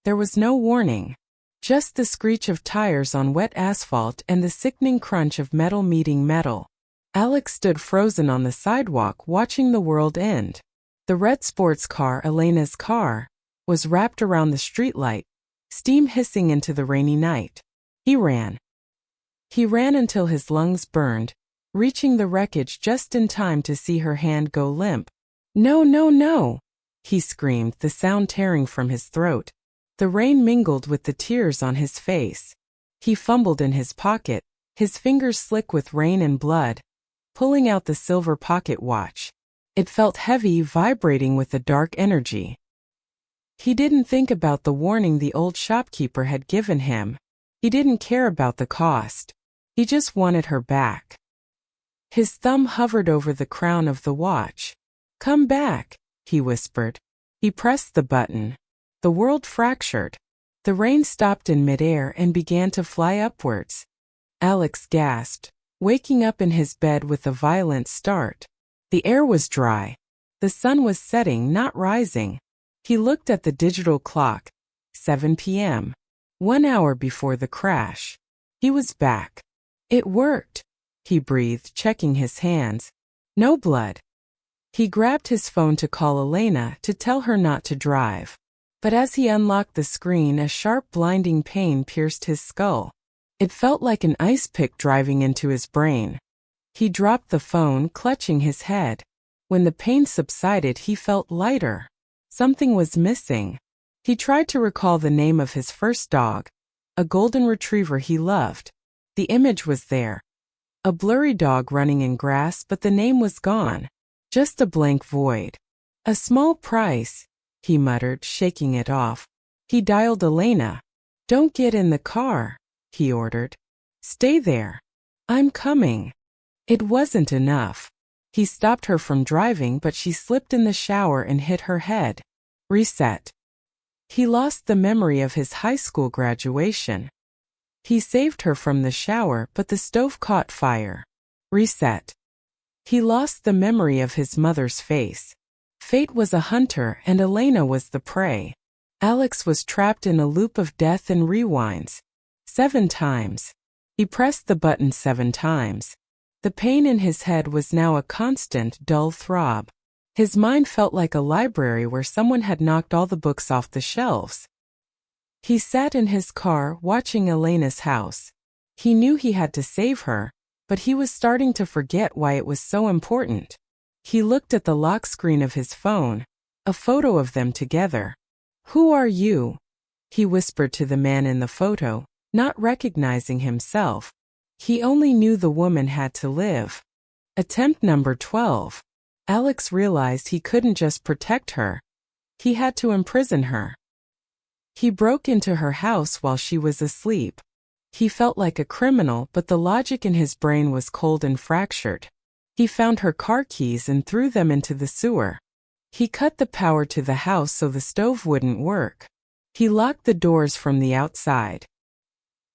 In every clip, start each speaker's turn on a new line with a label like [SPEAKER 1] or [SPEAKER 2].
[SPEAKER 1] There was no warning. Just the screech of tires on wet asphalt and the sickening crunch of metal meeting metal. Alex stood frozen on the sidewalk watching the world end. The red sports car, Elena's car, was wrapped around the streetlight, steam hissing into the rainy night. He ran. He ran until his lungs burned, reaching the wreckage just in time to see her hand go limp. "No, no, no!" he screamed, the sound tearing from his throat. The rain mingled with the tears on his face. He fumbled in his pocket, his fingers slick with rain and blood, pulling out the silver pocket watch. It felt heavy, vibrating with a dark energy. He didn't think about the warning the old shopkeeper had given him. He didn't care about the cost. He just wanted her back. His thumb hovered over the crown of the watch. "Come back," he whispered. He pressed the button. The world fractured. The rain stopped in midair and began to fly upwards. Alex gasped, waking up in his bed with a violent start. The air was dry. The sun was setting, not rising. He looked at the digital clock. 7 p.m. 1 hour before the crash. He was back. "It worked," he breathed, checking his hands. No blood. He grabbed his phone to call Elena to tell her not to drive. But as he unlocked the screen, a sharp, blinding pain pierced his skull. It felt like an ice pick driving into his brain. He dropped the phone, clutching his head. When the pain subsided, he felt lighter. Something was missing. He tried to recall the name of his first dog, a golden retriever he loved. The image was there. A blurry dog running in grass, but the name was gone. Just a blank void. "A small price," he muttered, shaking it off. He dialed Elena. "Don't get in the car," he ordered. "Stay there. I'm coming." It wasn't enough. He stopped her from driving, but she slipped in the shower and hit her head. Reset. He lost the memory of his high school graduation. He saved her from the shower, but the stove caught fire. Reset. He lost the memory of his mother's face. Fate was a hunter and Elena was the prey. Alex was trapped in a loop of death and rewinds. 7 times. He pressed the button 7 times. The pain in his head was now a constant, dull throb. His mind felt like a library where someone had knocked all the books off the shelves. He sat in his car, watching Elena's house. He knew he had to save her, but he was starting to forget why it was so important. He looked at the lock screen of his phone, a photo of them together. "Who are you?" he whispered to the man in the photo, not recognizing himself. He only knew the woman had to live. Attempt number 12. Alex realized he couldn't just protect her. He had to imprison her. He broke into her house while she was asleep. He felt like a criminal, but the logic in his brain was cold and fractured. He found her car keys and threw them into the sewer. He cut the power to the house so the stove wouldn't work. He locked the doors from the outside.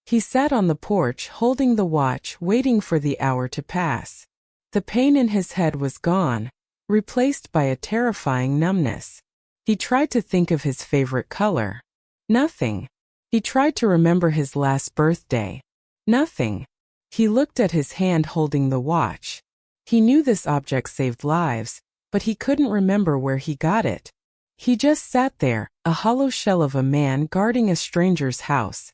[SPEAKER 1] He sat on the porch, holding the watch, waiting for the hour to pass. The pain in his head was gone, replaced by a terrifying numbness. He tried to think of his favorite color. Nothing. He tried to remember his last birthday. Nothing. He looked at his hand holding the watch. He knew this object saved lives, but he couldn't remember where he got it. He just sat there, a hollow shell of a man guarding a stranger's house.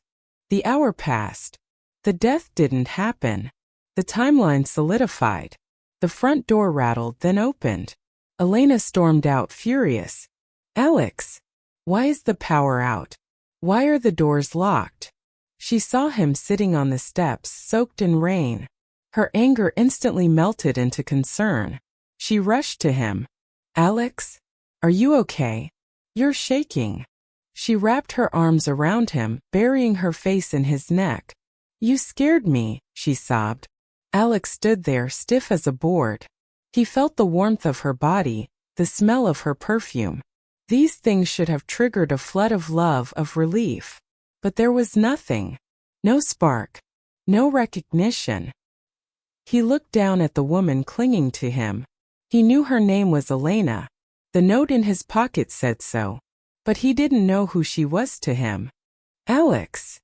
[SPEAKER 1] The hour passed. The death didn't happen. The timeline solidified. The front door rattled, then opened. Elena stormed out, furious. "Alex! Why is the power out? Why are the doors locked?" She saw him sitting on the steps, soaked in rain. Her anger instantly melted into concern. She rushed to him. "Alex? Are you okay? You're shaking." She wrapped her arms around him, burying her face in his neck. "You scared me," she sobbed. Alex stood there, stiff as a board. He felt the warmth of her body, the smell of her perfume. These things should have triggered a flood of love, of relief. But there was nothing. No spark. No recognition. He looked down at the woman clinging to him. He knew her name was Elena. The note in his pocket said so. But he didn't know who she was to him. Alex.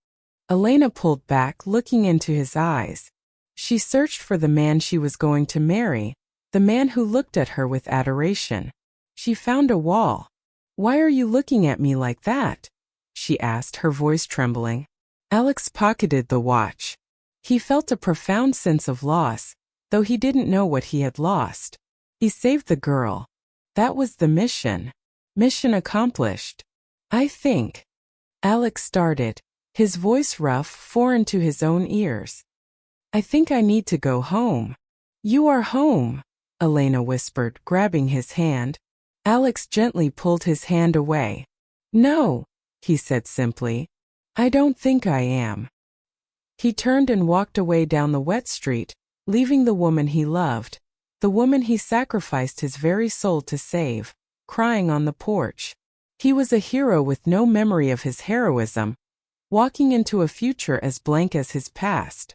[SPEAKER 1] Elena pulled back, looking into his eyes. She searched for the man she was going to marry, the man who looked at her with adoration. She found a wall. "Why are you looking at me like that?" she asked, her voice trembling. Alex pocketed the watch. He felt a profound sense of loss, though he didn't know what he had lost. He saved the girl. That was the mission. Mission accomplished. "I think," Alex started, his voice rough, foreign to his own ears. "I think I need to go home." "You are home," Elena whispered, grabbing his hand. Alex gently pulled his hand away. "No," he said simply. "I don't think I am." He turned and walked away down the wet street, leaving the woman he loved, the woman he sacrificed his very soul to save, crying on the porch. He was a hero with no memory of his heroism, walking into a future as blank as his past.